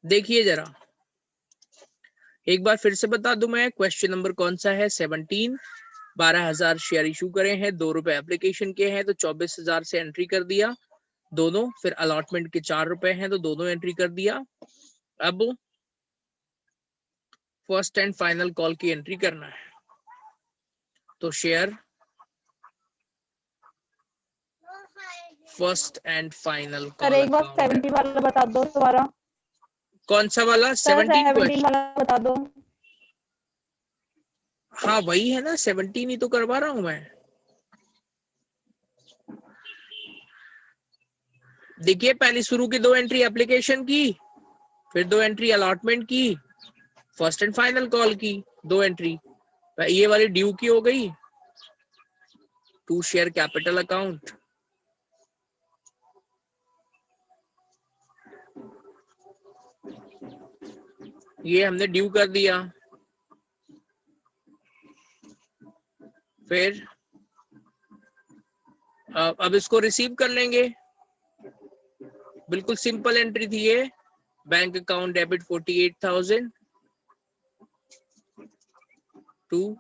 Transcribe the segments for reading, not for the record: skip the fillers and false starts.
देखिए जरा एक बार फिर से बता दूं मैं, क्वेश्चन नंबर कौन सा है? 17। 12,000 शेयर इशू करे हैं, 2 रुपए एप्लीकेशन के हैं, तो 24,000 से एंट्री कर दिया दोनों। फिर अलॉटमेंट के 4 रुपए हैं, तो दोनों एंट्री कर दिया। अब फर्स्ट एंड फाइनल कॉल की एंट्री करना है, तो share first and final sir call एक बार अकाउंट 17 वाला बता दो दोबारा। कौन सा वाला? Sir 17 17 question. वाला बता दो। हाँ वही है ना, 17 ही तो करवा रहा हूं मैं। देखिए पहले शुरू की 2 एंट्री एप्लीकेशन की, फिर 2 एंट्री अलॉटमेंट की, फर्स्ट एंड फाइनल कॉल की 2 एंट्री। ये वाली ड्यू की हो गई, टू शेयर कैपिटल अकाउंट। ये हमने ड्यू कर दिया। फिर अब इसको रिसीव कर लेंगे। बिल्कुल सिंपल एंट्री थी ये। Bank account debit 48,000 to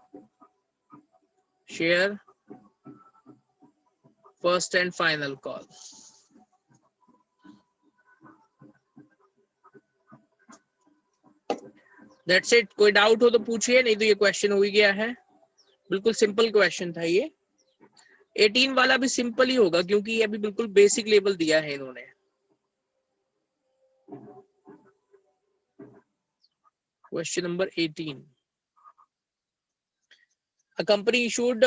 share first and final call. That's it. कोई डाउट हो तो पूछिए, नहीं तो ये क्वेश्चन हो ही गया है। बिल्कुल सिंपल क्वेश्चन था ये। 18 वाला भी सिंपल ही होगा क्योंकि ये अभी बिल्कुल बेसिक लेवल दिया है इन्होंने। Question number 18। A company issued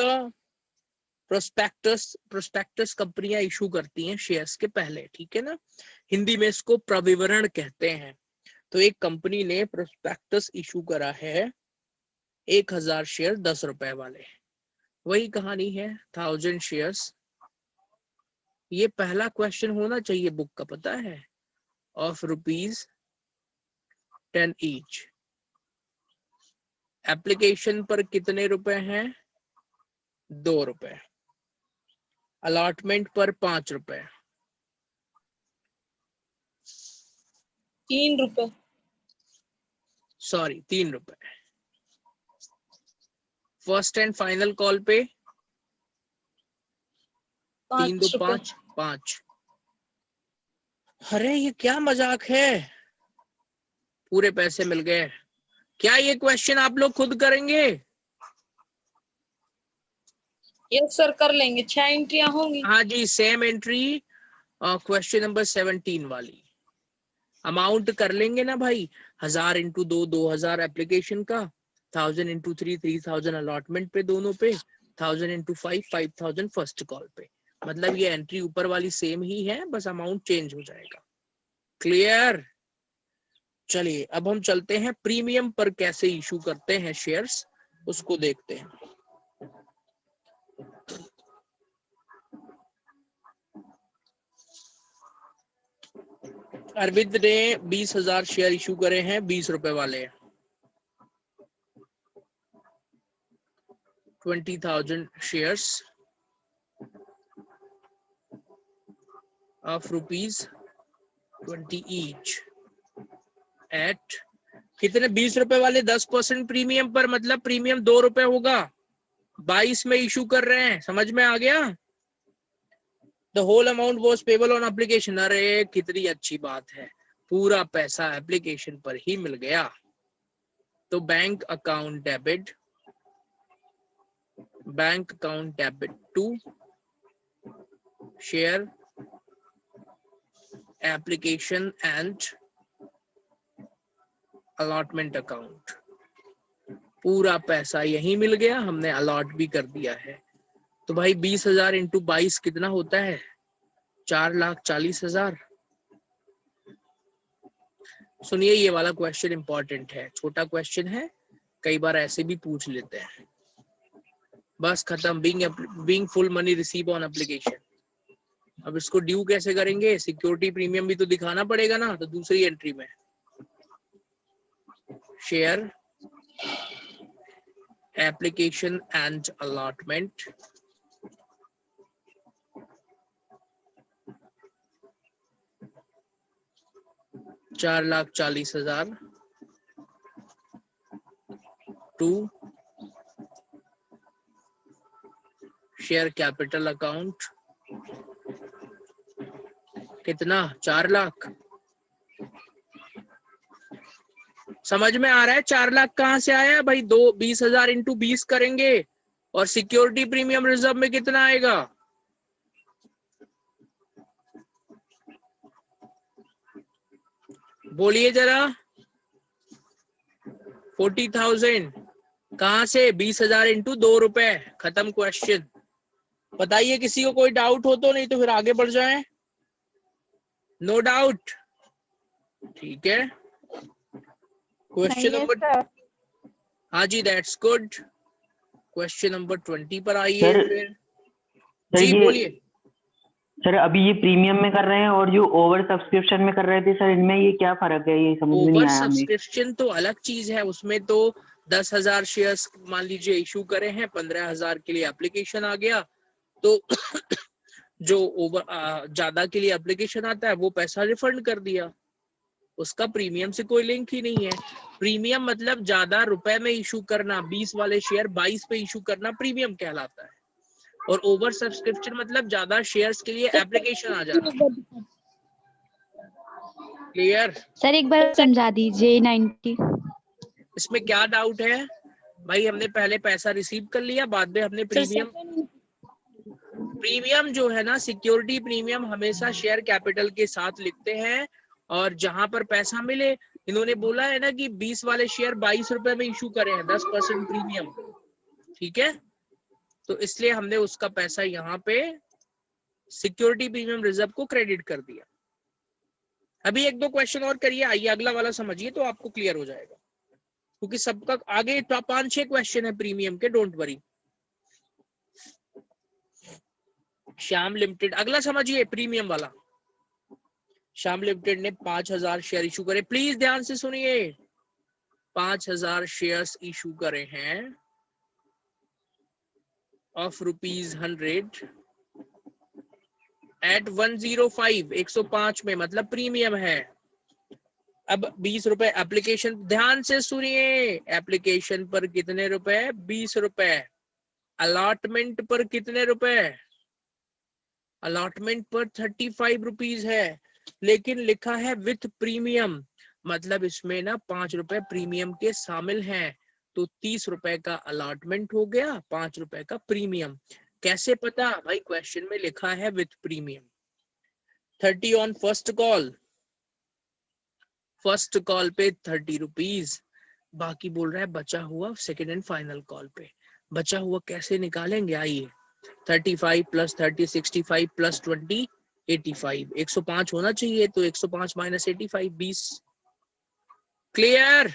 prospectus कंपनियां इशू करती हैं शेयर्स के पहले, ठीक है ना। हिंदी में इसको प्रविवरण कहते हैं। तो एक कंपनी ने प्रोस्पेक्टस इशू करा है 1,000 शेयर 10 रुपए वाले। वही कहानी है 1000 शेयर्स। ये पहला क्वेश्चन होना चाहिए बुक का, पता है, ऑफ ₹10 ईच। एप्लीकेशन पर कितने रुपए हैं? 2 रुपए। अलॉटमेंट पर 5 रुपए। 3 रुपए। सॉरी 3 रुपए। फर्स्ट एंड फाइनल कॉल पे 3 2 5 रुपए। 5 5। अरे ये क्या मजाक है, पूरे पैसे मिल गए। क्या ये क्वेश्चन आप लोग खुद करेंगे? यस सर कर लेंगे, 6 एंट्रियां होंगी। हाँ जी, सेम एंट्री क्वेश्चन नंबर 17 वाली। अमाउंट कर लेंगे ना भाई, 1000 इंटू 2 2000 एप्लीकेशन का, 1000 इंटू 3 3000 अलॉटमेंट पे दोनों पे, 1000 इंटू 5 5000 फर्स्ट कॉल पे। मतलब ये एंट्री ऊपर वाली सेम ही है, बस अमाउंट चेंज हो जाएगा। क्लियर? चलिए अब हम चलते हैं प्रीमियम पर कैसे इशू करते हैं शेयर्स, उसको देखते हैं। अरविंद ने 20,000 शेयर इशू करे हैं 20 रुपए वाले, 20,000 शेयर्स of ₹20 each at कितने? 20 रुपए वाले 10% प्रीमियम पर, मतलब प्रीमियम 2 रुपए होगा। 22 में इशू कर रहे हैं, समझ में आ गया? The whole amount was payable on application. अरे कितनी अच्छी बात है, पूरा पैसा एप्लीकेशन पर ही मिल गया। तो bank account debit to share application and allotment account. पूरा पैसा यही मिल गया, हमने अलॉट भी कर दिया है। तो भाई 20,000 इंटू 22 कितना होता है? 4,40,000। सुनिए ये वाला क्वेश्चन इंपॉर्टेंट है, छोटा क्वेश्चन है, कई बार ऐसे भी पूछ लेते हैं। बस खत्म। Being full money receive on application. अब इसको ड्यू कैसे करेंगे? सिक्योरिटी प्रीमियम भी तो दिखाना पड़ेगा ना। तो दूसरी एंट्री में share application and allotment 4,40,000 to share capital account कितना 4 लाख। समझ में आ रहा है 4 लाख कहां से आया भाई? 20,000 इंटू 20 करेंगे और सिक्योरिटी प्रीमियम रिजर्व में कितना आएगा? बोलिए जरा। 40,000 कहां से? 20,000 इंटू 2 रुपए। खत्म क्वेश्चन। बताइए किसी को कोई डाउट हो तो, नहीं तो फिर आगे बढ़ जाएं। No doubt? ठीक है। क्वेश्चन नंबर, हाँ जी दैट्स गुड। क्वेश्चन नंबर 20 पर आइए फिर। जी बोलिए। सर अभी ये प्रीमियम में कर रहे हैं और जो ओवर सब्सक्रिप्शन में कर रहे थे सर, इनमें ये क्या फर्क है? ये समझ में नहीं आया हमें। ओवर सब्सक्रिप्शन तो अलग चीज है, उसमें तो 10,000 शेयर्स मान लीजिए इशू करे हैं, 15,000 के लिए एप्लीकेशन आ गया, तो जो ओवर ज्यादा के लिए एप्लीकेशन आता है वो पैसा रिफंड कर दिया। उसका प्रीमियम से कोई लिंक ही नहीं है। प्रीमियम मतलब ज्यादा रुपए में इशू करना, 20 वाले शेयर 22 पे इशू करना प्रीमियम कहलाता है। और ओवर सब्सक्रिप्शन मतलब ज्यादा शेयर्स के लिए एप्लीकेशन आ जाना। क्लियर? सर एक बार समझा दीजिए 90। इसमें क्या डाउट है भाई? हमने पहले पैसा रिसीव कर लिया, बाद में हमने प्रीमियम जो है ना, सिक्योरिटी प्रीमियम हमेशा शेयर कैपिटल के साथ लिखते हैं। और जहां पर पैसा मिले, इन्होंने बोला है ना कि 20 वाले शेयर 22 रुपए में इशू करे हैं, 10% प्रीमियम। ठीक है, तो इसलिए हमने उसका पैसा यहाँ पे सिक्योरिटी प्रीमियम रिजर्व को क्रेडिट कर दिया। अभी 1-2 क्वेश्चन और करिए, आइए अगला वाला समझिए तो आपको क्लियर हो जाएगा, क्योंकि सबका आगे 5-6 क्वेश्चन है प्रीमियम के, डोंट वरी। श्याम लिमिटेड, अगला समझिए प्रीमियम वाला। श्याम लिमिटेड ने 5,000 शेयर इशू करे। प्लीज ध्यान से सुनिए, 5,000 शेयर्स इशू करे हैं ऑफ ₹100 एट 105, 105 में, मतलब प्रीमियम है। अब 20 रुपए एप्लीकेशन, ध्यान से सुनिए, एप्लीकेशन पर कितने रुपए? 20 रुपए। अलॉटमेंट पर कितने रुपए? अलॉटमेंट पर 35 रुपीज है, लेकिन लिखा है विथ प्रीमियम, मतलब इसमें ना 5 रुपए प्रीमियम के शामिल हैं। तो 30 रुपए का अलॉटमेंट हो गया, 5 रुपए का प्रीमियम। कैसे पता भाई? क्वेश्चन में लिखा है with premium. 30 on first call, first call पे 30 रुपीज, बाकी बोल रहा है बचा हुआ सेकेंड एंड फाइनल कॉल पे। बचा हुआ कैसे निकालेंगे? आइए, 35 + 30 65 + 20 85, 105 होना चाहिए, तो 105 - 85 20। क्लियर?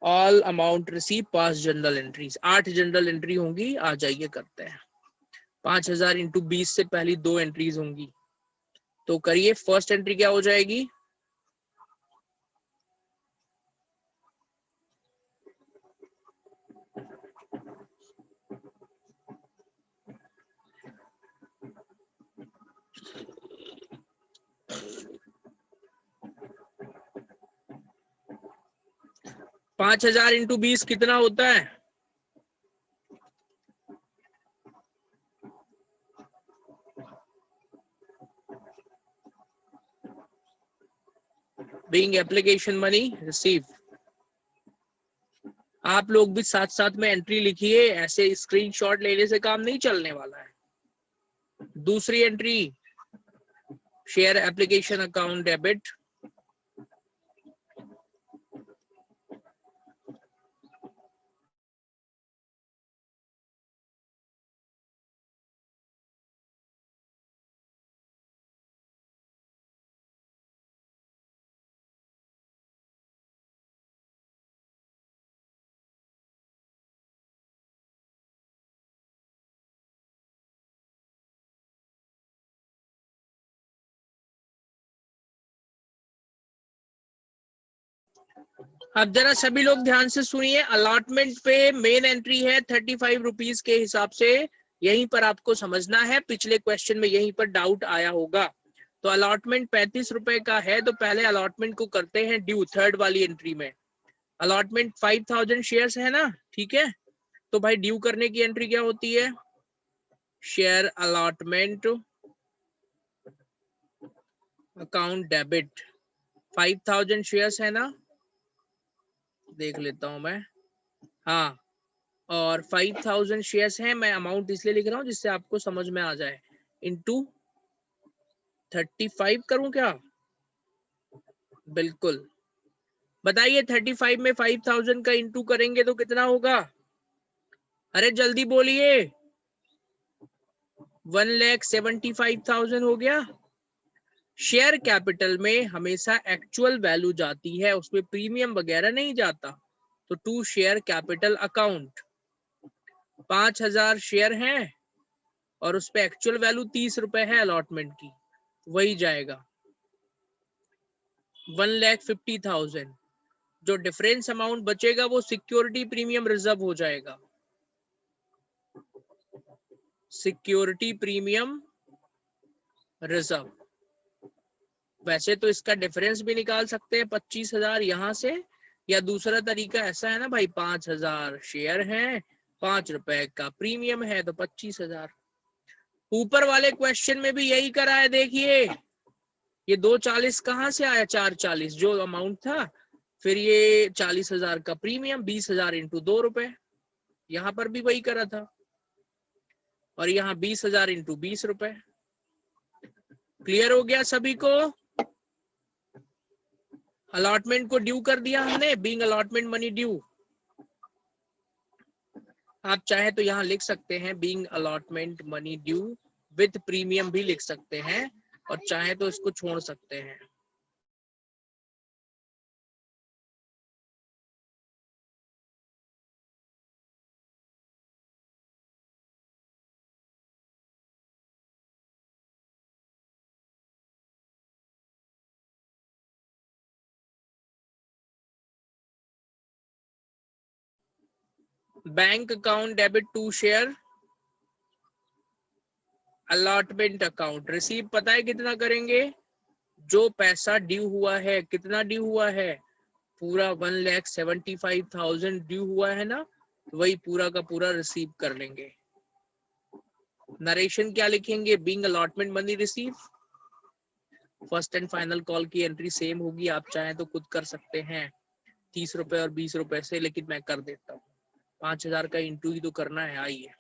ऑल अमाउंट रिसीव पास जनरल एंट्रीज, 8 जनरल एंट्री होंगी। आ जाइए करते हैं। 5,000 इंटू 20 से पहली 2 एंट्रीज होंगी, तो करिए। फर्स्ट एंट्री क्या हो जाएगी? पांच 5,000 इंटू 20 कितना होता है? Being application money receive. आप लोग भी साथ साथ में एंट्री लिखिए, ऐसे स्क्रीनशॉट लेने से काम नहीं चलने वाला है। दूसरी entry, share application account debit, अब जरा सभी लोग ध्यान से सुनिए। अलॉटमेंट पे मेन एंट्री है 35 रुपीज के हिसाब से, यहीं पर आपको समझना है। पिछले क्वेश्चन में यहीं पर डाउट आया होगा। तो अलॉटमेंट 35 रुपए का है, तो पहले अलॉटमेंट को करते हैं ड्यू, थर्ड वाली एंट्री में। अलॉटमेंट 5000 शेयर्स है ना, ठीक है। तो भाई ड्यू करने की एंट्री क्या होती है, share allotment account debit. 5000 shares है ना, देख लेता हूं मैं, हाँ, और 5000 शेयर्स हैं। मैं अमाउंट इसलिए लिख रहा हूं जिससे आपको समझ में आ जाए। इनटू 35 करूं क्या, बिल्कुल। बताइए 35 में 5000 का इंटू करेंगे तो कितना होगा, अरे जल्दी बोलिए, 1,75,000 हो गया। शेयर कैपिटल में हमेशा एक्चुअल वैल्यू जाती है, उसमें प्रीमियम वगैरह नहीं जाता। तो to share capital account, 5000 share हैं और उस पे एक्चुअल वैल्यू 30 रुपए है अलॉटमेंट की, वही जाएगा 1,50,000। जो डिफरेंस अमाउंट बचेगा वो सिक्योरिटी प्रीमियम रिजर्व हो जाएगा, सिक्योरिटी प्रीमियम रिजर्व। वैसे तो इसका डिफरेंस भी निकाल सकते हैं 25,000 यहां से, या दूसरा तरीका ऐसा है ना भाई, 5,000 शेयर हैं, 5 रुपए का प्रीमियम है, तो 25,000। ऊपर वाले क्वेश्चन में भी यही करा है, देखिए ये 240 कहाँ से आया, 440 जो अमाउंट था, फिर ये 40,000 का प्रीमियम, 20,000 इंटू 2 रुपए, यहां पर भी वही करा था, और यहाँ 20,000 इंटू 20 रुपए। क्लियर हो गया सभी को। अलॉटमेंट को ड्यू कर दिया हमने, बीइंग अलॉटमेंट मनी ड्यू। आप चाहे तो यहाँ लिख सकते हैं being allotment money due with premium भी लिख सकते हैं, और चाहे तो इसको छोड़ सकते हैं। Bank account debit to share allotment account. Receive पता है कितना करेंगे, जो पैसा ड्यू हुआ है, कितना ड्यू हुआ है, पूरा 1,75,000 ड्यू हुआ है ना, वही पूरा का पूरा रिसीव कर लेंगे। नरेशन क्या लिखेंगे, being allotment money receive. First and final call की एंट्री सेम होगी, आप चाहें तो खुद कर सकते हैं 30 रुपए और 20 रुपए से, लेकिन मैं कर देता हूँ, 5,000 का इंटू ही तो करना है। आइए,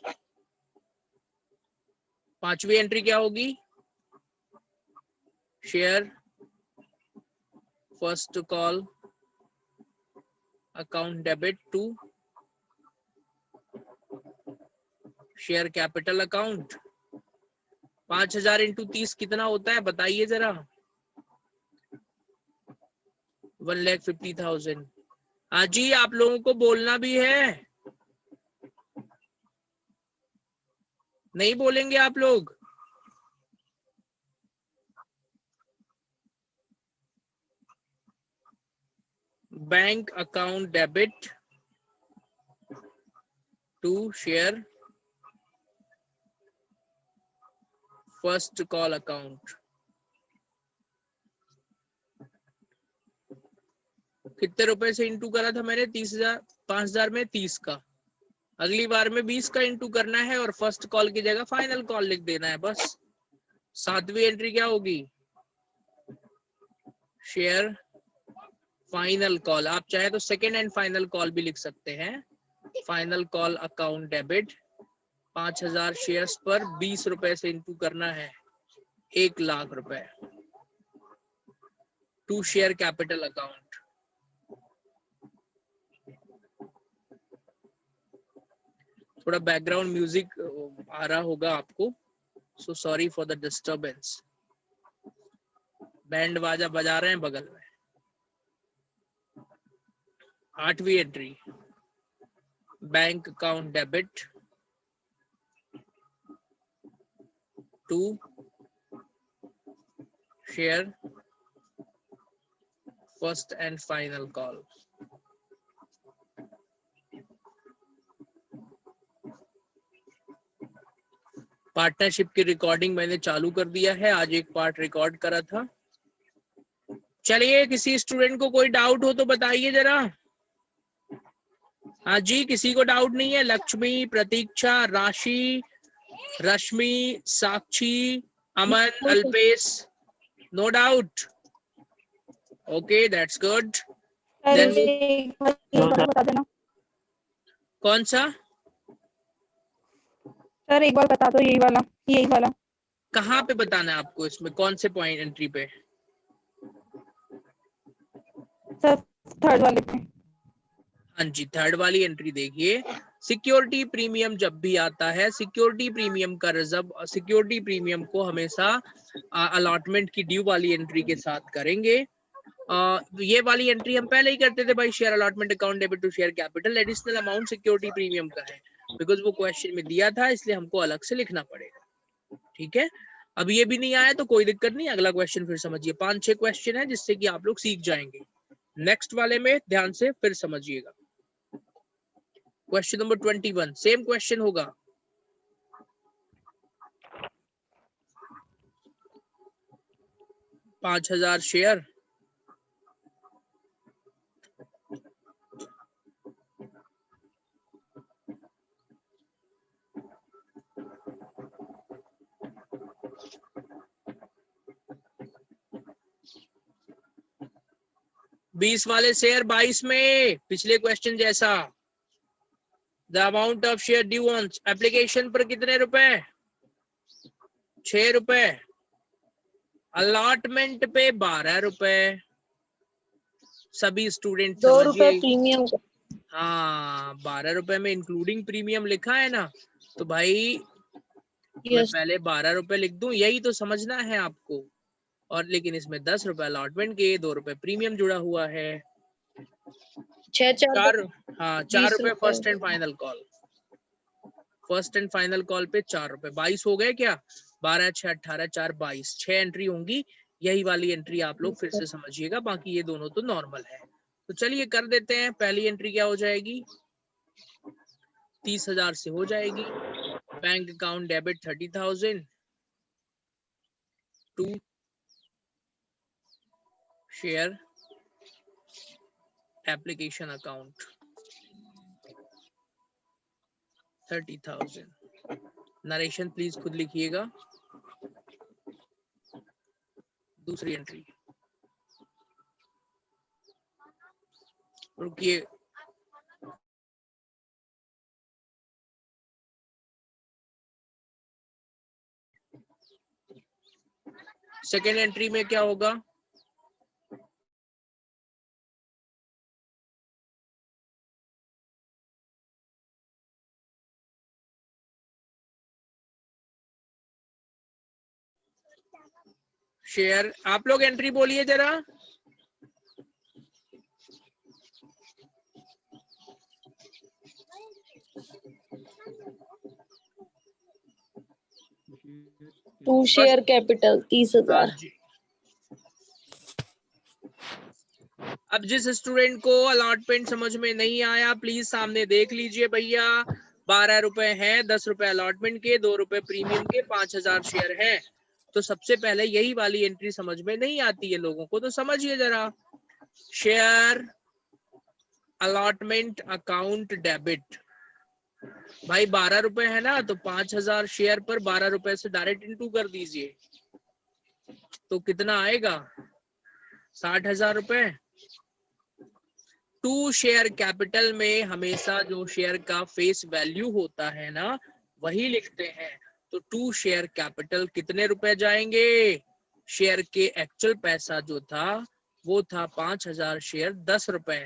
पांचवी एंट्री क्या होगी, share first call account debit to share capital account. 5,000 into 30 कितना होता है बताइए जरा, 1,50,000। हाँ जी, आप लोगों को बोलना भी है, नहीं बोलेंगे आप लोग, bank account debit to share first call account. कितने रुपए से इंटू करा था मैंने, 30,000, 5,000 में 30 का, अगली बार में 20 का इंटू करना है, और फर्स्ट कॉल की जगह फाइनल कॉल लिख देना है बस। सातवीं एंट्री क्या होगी, शेयर फाइनल कॉल। आप चाहे तो सेकेंड एंड फाइनल कॉल भी लिख सकते हैं। Final call account debit, 5,000 shares पर 20 रुपए से इंटू करना है, 1,00,000 रुपए टू शेयर कैपिटल अकाउंट। थोड़ा बैकग्राउंड म्यूजिक आ रहा होगा आपको, so sorry for the disturbance. Band बाजा बजा रहे हैं बगल में। आठवीं entry, bank account debit to share first and final call. Partnership की रिकॉर्डिंग मैंने चालू कर दिया है, आज एक पार्ट रिकॉर्ड करा था। चलिए, किसी स्टूडेंट को कोई डाउट हो तो बताइए जरा। हाँ जी, किसी को डाउट नहीं है? Lakshmi, Pratiksha, Rashi, Rashmi, Sakshi, Aman, Alpesh, no doubt? Okay, that's good. Then बता देना कौन सा? सर, एक बार बता दो, यही वाला कहाँ पे बताना है आपको? इसमें कौन से पॉइंट एंट्री पे? सर, थर्ड वाले पे। हाँ जी, थर्ड वाली एंट्री देखिए। सिक्योरिटी प्रीमियम जब भी आता है, सिक्योरिटी प्रीमियम का रिजर्व, सिक्योरिटी प्रीमियम को हमेशा अलॉटमेंट की ड्यू वाली एंट्री के साथ करेंगे। ये वाली एंट्री हम पहले ही करते थे भाई, share allotment account debit to share capital, additional amount security premium का है, बिकॉज वो क्वेश्चन में दिया था, इसलिए हमको अलग से लिखना पड़ेगा। ठीक है, अब ये भी नहीं आया तो कोई दिक्कत नहीं, अगला क्वेश्चन फिर समझिए। 5-6 क्वेश्चन है जिससे कि आप लोग सीख जाएंगे। नेक्स्ट वाले में ध्यान से फिर समझिएगा। क्वेश्चन नंबर 21 सेम क्वेश्चन होगा। $5,000 शेयर, बीस वाले शेयर 22 में, पिछले क्वेश्चन जैसा। The amount of share due on application पर कितने रुपए? 6 रुपए। अलॉटमेंट पे 12 रुपए। सभी स्टूडेंट 2 रुपए समझिए। प्रीमियम का। हाँ, 12 रुपए में इंक्लूडिंग प्रीमियम लिखा है ना, तो भाई मैं यस। पहले 12 रुपए लिख दूं, यही तो समझना है आपको। और लेकिन इसमें 10 रुपए अलॉटमेंट के, 2 रुपए प्रीमियम जुड़ा हुआ है। 6-4 हाँ, 4 20 रुपए रुपए। First and final call. First and final call पे 4 रुपए। 22 हो गए क्या? 12, 6, 18, 4, 22, 6 एंट्री होंगी। यही वाली एंट्री आप लोग फिर से समझिएगा, बाकी ये दोनों तो नॉर्मल है। तो चलिए कर देते हैं। पहली एंट्री क्या हो जाएगी? 30,000 से हो जाएगी। Bank account debit 30,000 to share application account 30,000। Narration please खुद लिखिएगा। दूसरी एंट्री, रुकिए, सेकेंड एंट्री में क्या होगा? शेयर, आप लोग एंट्री बोलिए जरा। To share capital 30,000। हाँ जी। अब जिस स्टूडेंट को अलॉटमेंट समझ में नहीं आया, प्लीज सामने देख लीजिए भैया। 12 रुपए है, 10 रुपए अलॉटमेंट के, 2 रुपए प्रीमियम के, 5,000 शेयर है। तो सबसे पहले यही वाली एंट्री समझ में नहीं आती है लोगों को, तो समझिए जरा। शेयर अलॉटमेंट अकाउंट डेबिट, भाई 12 रुपए है ना, तो 5,000 शेयर पर 12 रुपए से डायरेक्ट इंटू कर दीजिए, तो कितना आएगा? 60,000 रुपए। टू शेयर कैपिटल में हमेशा जो शेयर का फेस वैल्यू होता है ना, वही लिखते हैं। तो टू शेयर कैपिटल कितने रुपए जाएंगे? शेयर के एक्चुअल पैसा जो था वो था 5,000 शेयर 10 रुपए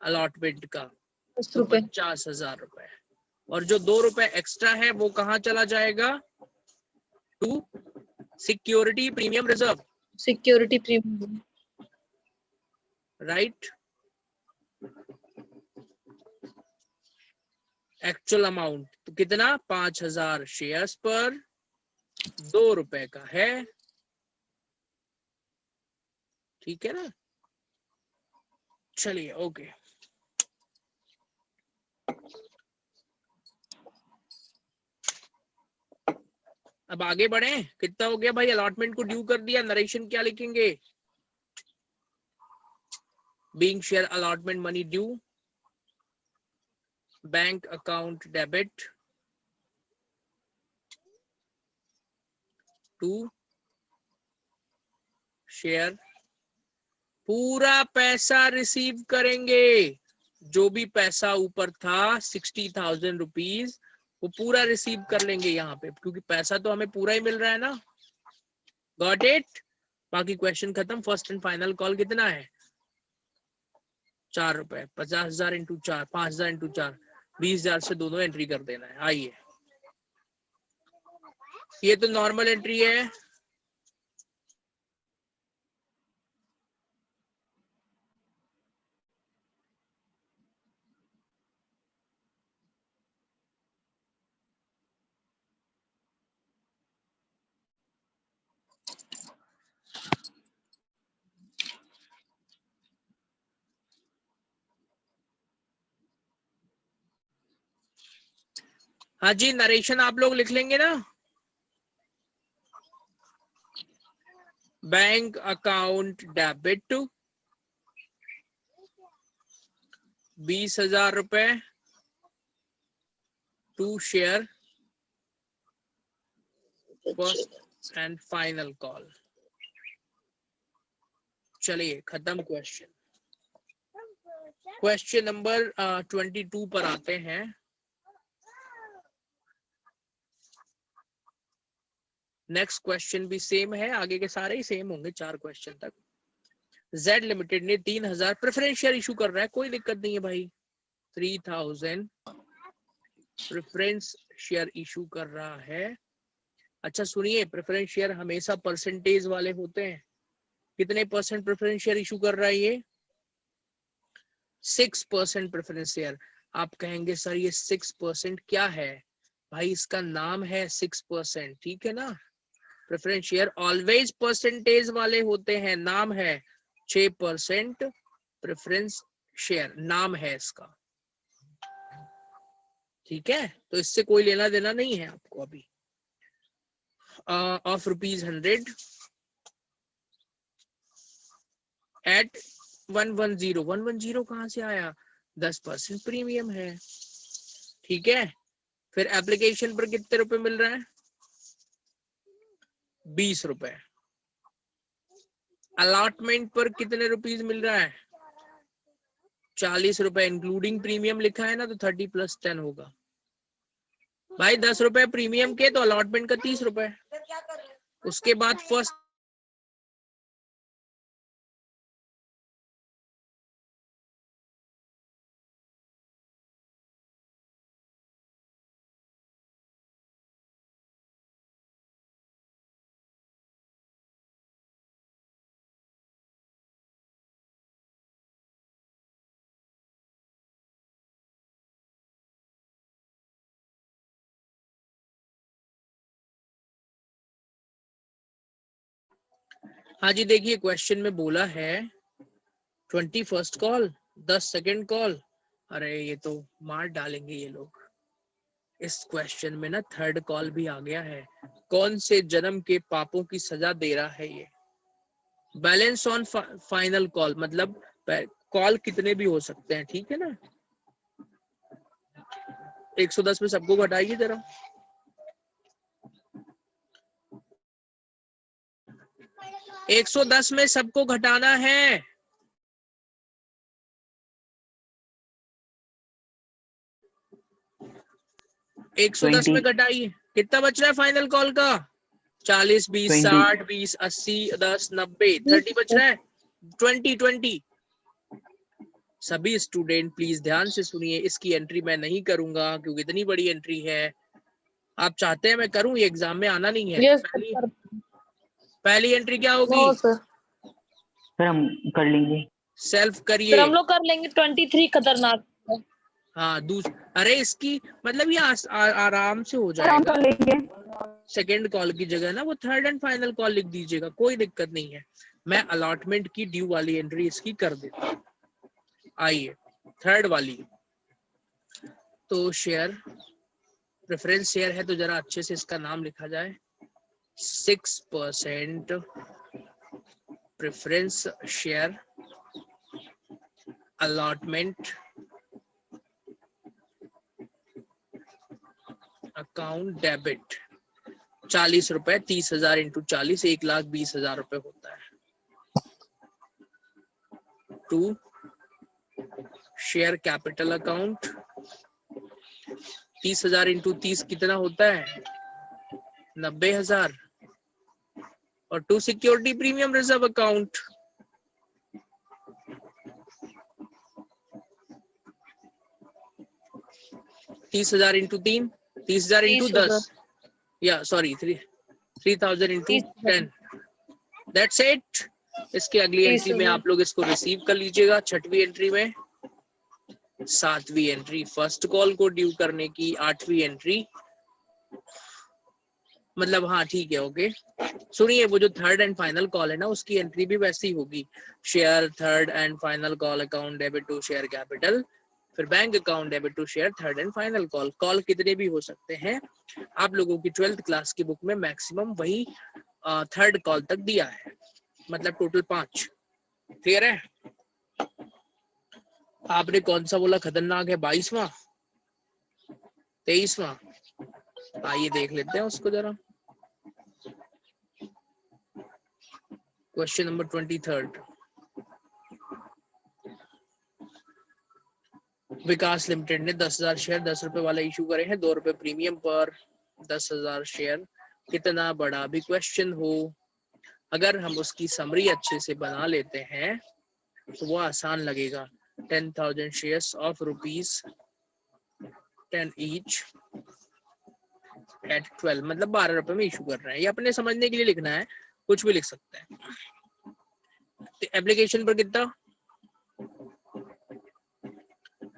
अलॉटमेंट का, 10 तो रुपए। 50,000 रुपए। और जो 2 रुपए एक्स्ट्रा है वो कहाँ चला जाएगा? To security premium reserve, security premium. Right. Actual amount तो कितना? 5,000 शेयर्स पर 2 रुपए का है, ठीक है ना? चलिए, ओके। अब आगे बढ़े, कितना हो गया भाई? अलॉटमेंट को ड्यू कर दिया, नरेशन क्या लिखेंगे? Being share allotment money due, bank account debit to share, पूरा पैसा रिसीव करेंगे। जो भी पैसा ऊपर था 60,000 रुपीज, वो पूरा रिसीव कर लेंगे यहाँ पे, क्योंकि पैसा तो हमें पूरा ही मिल रहा है ना। Got it? बाकी क्वेश्चन खत्म। फर्स्ट एंड फाइनल कॉल कितना है? 4 रुपए। 50,000 इंटू 4, 5,000 इंटू 4, 20,000 से दोनों एंट्री कर देना है। आइए, ये तो नॉर्मल एंट्री है। हाँ जी, नरेशन आप लोग लिख लेंगे ना? बैंक अकाउंट डेबिट 20,000 रुपए to share first and final call. चलिए खत्म क्वेश्चन। क्वेश्चन नंबर 22 पर आते हैं। नेक्स्ट क्वेश्चन भी सेम है, आगे के सारे ही सेम होंगे 4 क्वेश्चन तक। जेड लिमिटेड ने 3,000 प्रेफरेंस शेयर इशू कर रहा है, कोई दिक्कत नहीं है भाई। 3,000 प्रेफरेंस शेयर इशू कर रहा है। अच्छा सुनिए, प्रेफरेंस शेयर हमेशा परसेंटेज वाले होते हैं। कितने परसेंट प्रेफरेंस शेयर इशू कर रहा है ये? 6% प्रेफरेंस शेयर। आप कहेंगे सर ये 6% क्या है? भाई इसका नाम है 6%, ठीक है ना। प्रेफरेंस शेयर ऑलवेज परसेंटेज वाले होते हैं। नाम है 6% प्रेफरेंस शेयर, नाम है इसका, ठीक है। तो इससे कोई लेना देना नहीं है आपको अभी। Of ₹100 eight 110। 110 कहां से आया? 10% प्रीमियम है, ठीक है। फिर एप्लीकेशन पर कितने रुपए मिल रहा है? 20 रुपए। अलॉटमेंट पर कितने रुपीज मिल रहा है? 40 रुपए। इंक्लूडिंग प्रीमियम लिखा है ना, तो 30 + 10 होगा भाई। 10 रुपए प्रीमियम के, तो अलॉटमेंट का 30 रुपए। उसके बाद फर्स्ट हाँ जी देखिए, क्वेश्चन में बोला है 21st कॉल, 10 सेकंड कॉल। अरे ये तो मार डालेंगे ये लोग। इस क्वेश्चन में ना 3rd कॉल भी आ गया है। कौन से जन्म के पापों की सजा दे रहा है ये? बैलेंस ऑन फाइनल कॉल, मतलब कॉल कितने भी हो सकते हैं, ठीक है ना। 110 में सबको घटाइए जरा। 110 में सबको घटाना है। एक 110 में घटाइए, कितना बच रहा है फाइनल कॉल का? 40, 20, 60, 20, 80, 10, 90, 30 बच रहा है। 20। सभी स्टूडेंट प्लीज ध्यान से सुनिए, इसकी एंट्री मैं नहीं करूंगा क्योंकि इतनी बड़ी एंट्री है। आप चाहते हैं मैं करूं? ये एग्जाम में आना नहीं है। यस पहली एंट्री क्या होगी? No sir. सर हम कर लेंगे। सेल्फ करिए। सर हम लोग कर लेंगे। 23 खतरनाक है। हाँ अरे इसकी मतलब ये आराम से हो आराम जाएगा। कर लेंगे। सेकेंड कॉल की जगह ना वो 3rd एंड फाइनल कॉल लिख दीजिएगा, कोई दिक्कत नहीं है। मैं अलॉटमेंट की ड्यू वाली एंट्री इसकी कर देता हूँ। आइए 3rd वाली। तो शेयर प्रेफरेंस शेयर है, तो जरा अच्छे से इसका नाम लिखा जाए। 6% preference share allotment account debit 40 रुपए, 30,000 इंटू 40, 1,20,000 रुपए होता है। 2 शेयर कैपिटल अकाउंट 30,000 इंटू 30 कितना होता है 90,000। और 2 security premium reserve account 30,000 into 3, 30,000 into 10 या सॉरी 3,000 इंटू 10। That's it. इसके अगली एंट्री में आप लोग इसको रिसीव कर लीजिएगा। छठवीं एंट्री में, सातवीं एंट्री फर्स्ट कॉल को ड्यू करने की, आठवीं एंट्री मतलब हाँ ठीक है ओके। सुनिए वो जो थर्ड एंड फाइनल कॉल है ना उसकी एंट्री भी वैसी होगी। Share third and final call account debit to share capital, फिर bank account debit to share third and final call. Call कितने भी हो सकते हैं। आप लोगों की 12th क्लास की बुक में मैक्सिमम वही थर्ड कॉल तक दिया है, मतलब टोटल 5। क्लियर है। आपने कौन सा बोला खतरनाक है, 22वां 23वां? आइए देख लेते हैं उसको जरा। Question number 23। विकास लिमिटेड ने 10,000 शेयर 10 रुपए वाला इशू करे हैं, 2 रुपए प्रीमियम पर 10,000 शेयर। कितना बड़ा भी क्वेश्चन हो, अगर हम उसकी समरी अच्छे से बना लेते हैं तो वो आसान लगेगा। 10,000 शेयर्स ऑफ ₹10 ईच एट 12, मतलब 12 रुपए में इशू कर रहे हैं। ये अपने समझने के लिए लिखना है, कुछ भी लिख सकते हैं। एप्लीकेशन पर कितना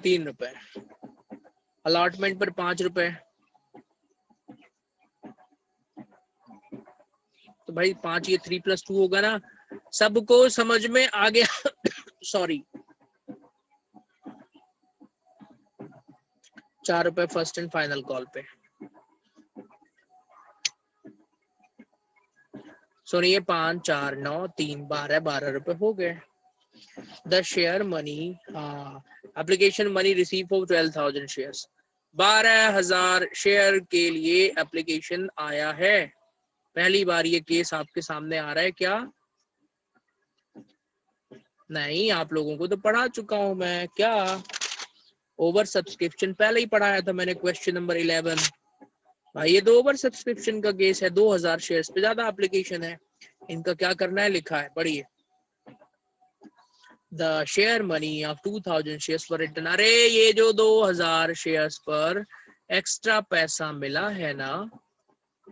3 रुपए, अलॉटमेंट पर 5 रुपए, तो भाई 5 ये 3 + 2 होगा ना। सबको समझ में आ गया? सॉरी 4 रुपए फर्स्ट एंड फाइनल कॉल पे। सुनिए 5 4 9 3 12 12 रुपए हो गए। 10 शेयर मनी, हाँ application money receive for 12,000 shares, 12,000 share के लिए एप्लीकेशन आया है। पहली बार ये केस आपके सामने आ रहा है क्या? नहीं, आप लोगों को तो पढ़ा चुका हूं मैं। क्या ओवर सब्सक्रिप्शन पहले ही पढ़ाया था मैंने, क्वेश्चन नंबर 11। भाई ये तो ओवर सब्सक्रिप्शन का केस है, 2,000 शेयर्स पे ज्यादा एप्लीकेशन है। इनका क्या करना है लिखा है, पढ़िए। The share money of 2,000 shares for return. अरे ये जो 2,000 शेयर्स पर एक्स्ट्रा पैसा मिला है ना,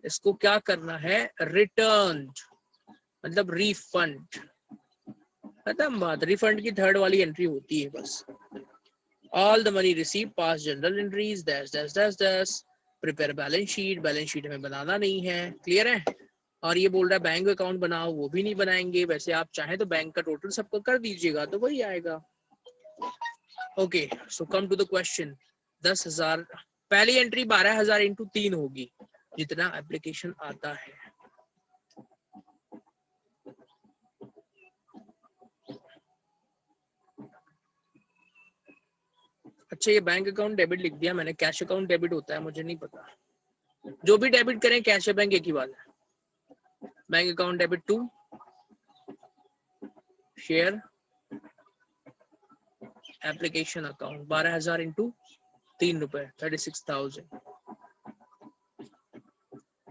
इसको क्या करना है, रिटर्न मतलब रिफंड। खत्म बात। रिफंड की थर्ड वाली एंट्री होती है बस। All the money receive pass general entries dash dash dash dash, prepare balance sheet. Balance sheet हमें बनाना नहीं है, क्लियर है। और ये बोल रहा है बैंक अकाउंट बनाओ, वो भी नहीं बनाएंगे। वैसे आप चाहें तो बैंक का टोटल सबको कर दीजिएगा तो वही आएगा। Okay so come to the question. 10,000 पहली एंट्री 12,000 इंटू 3 होगी, जितना एप्लीकेशन आता है। अच्छा ये बैंक अकाउंट डेबिट लिख दिया मैंने, कैश अकाउंट डेबिट होता है मुझे नहीं पता। जो भी डेबिट करें कैश या बैंक एक ही बात है। Bank account debit to share application account, 12,000 into 3 रुपए 36,000।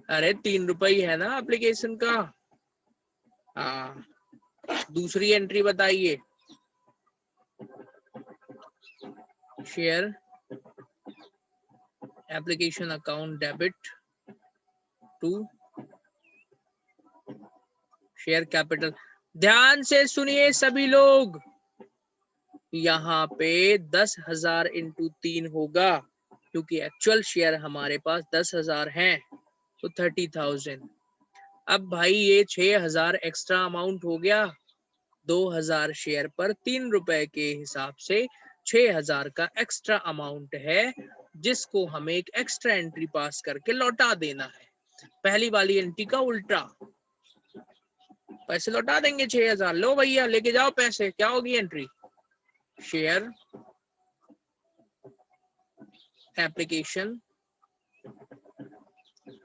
अरे 3 रुपए ही है ना एप्लीकेशन का। हाँ दूसरी एंट्री बताइए। Share application account debit to share capital. ध्यान से सुनिए सभी लोग, यहाँ पे 10,000 इंटू 3 होगा, क्योंकि एक्चुअल शेयर हमारे पास 10,000 हैं, तो 30,000। अब भाई ये 6,000 एक्स्ट्रा अमाउंट हो गया। 2,000 शेयर पर 3 रुपए के हिसाब से 6,000 का एक्स्ट्रा अमाउंट है, जिसको हमें एक एक्स्ट्रा एंट्री पास करके लौटा देना है। पहली वाली एंट्री का उल्टा, पैसे लौटा देंगे 6000। लो भैया लेके जाओ पैसे। क्या होगी entry? Share application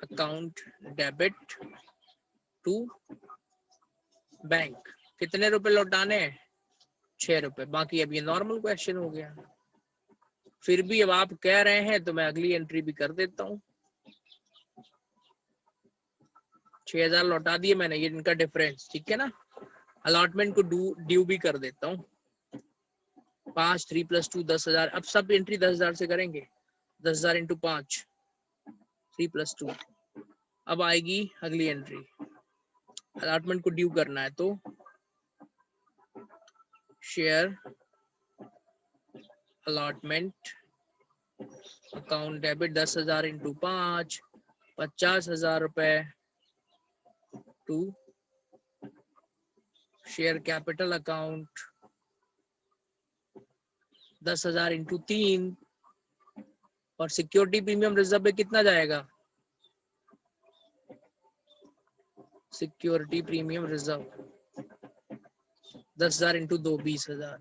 account debit to bank. कितने रुपए लौटाने हैं? 6 रुपए। बाकी अब ये नॉर्मल क्वेश्चन हो गया। फिर भी अब आप कह रहे हैं तो मैं अगली एंट्री भी कर देता हूँ। 6000 लौटा दिए मैंने, ये इनका डिफरेंस, ठीक है ना। अलॉटमेंट को ड्यू भी कर देता हूँ। 5 3 + 2 10,000। अब सब एंट्री 10,000 से करेंगे। 10,000 × 5 3 + 2। अब आएगी अगली एंट्री। अलॉटमेंट को ड्यू करना है तो शेयर अलॉटमेंट अकाउंट डेबिट 10,000 × 5 50,000 रुपए टू शेयर कैपिटल अकाउंट 10,000 × 3 और सिक्योरिटी प्रीमियम रिजर्व में कितना जाएगा? Security premium reserve 10,000 × 2 20,000।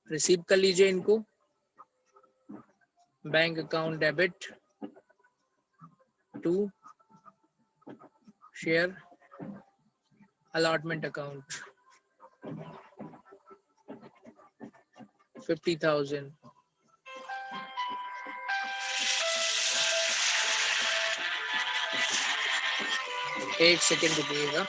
रिसीव कर लीजिए इनको। Bank account debit to share allotment account 50,000। एक सेकेंड रुकिएगा।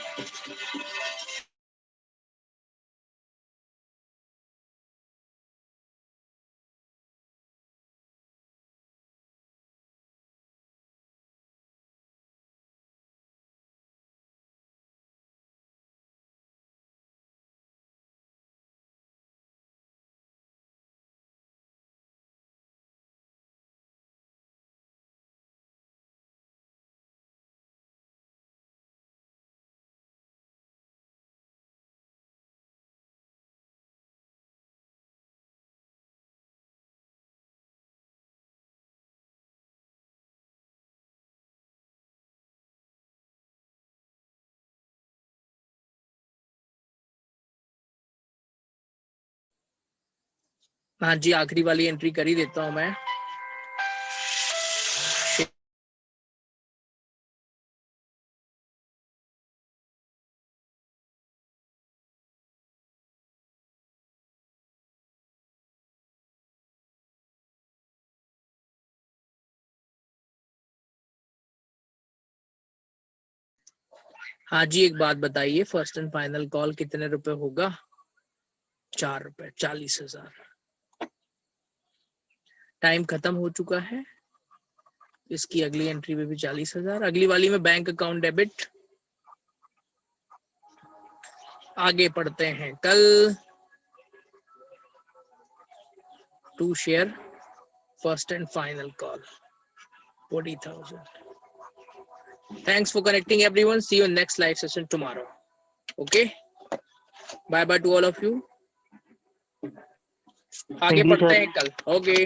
हाँ जी, आखिरी वाली एंट्री कर ही देता हूं मैं। हाँ जी, एक बात बताइए, फर्स्ट एंड फाइनल कॉल कितने रुपए होगा? 4 रुपए, 40,000। टाइम खत्म हो चुका है। इसकी अगली एंट्री में भी 40,000। अगली वाली में बैंक अकाउंट डेबिट। आगे पढ़ते हैं। कल to share first and final call 40,000। Thanks for connecting everyone. See you in next live session tomorrow. Okay. Bye bye to all of you. आगे पढ़ते हैं कल। Okay.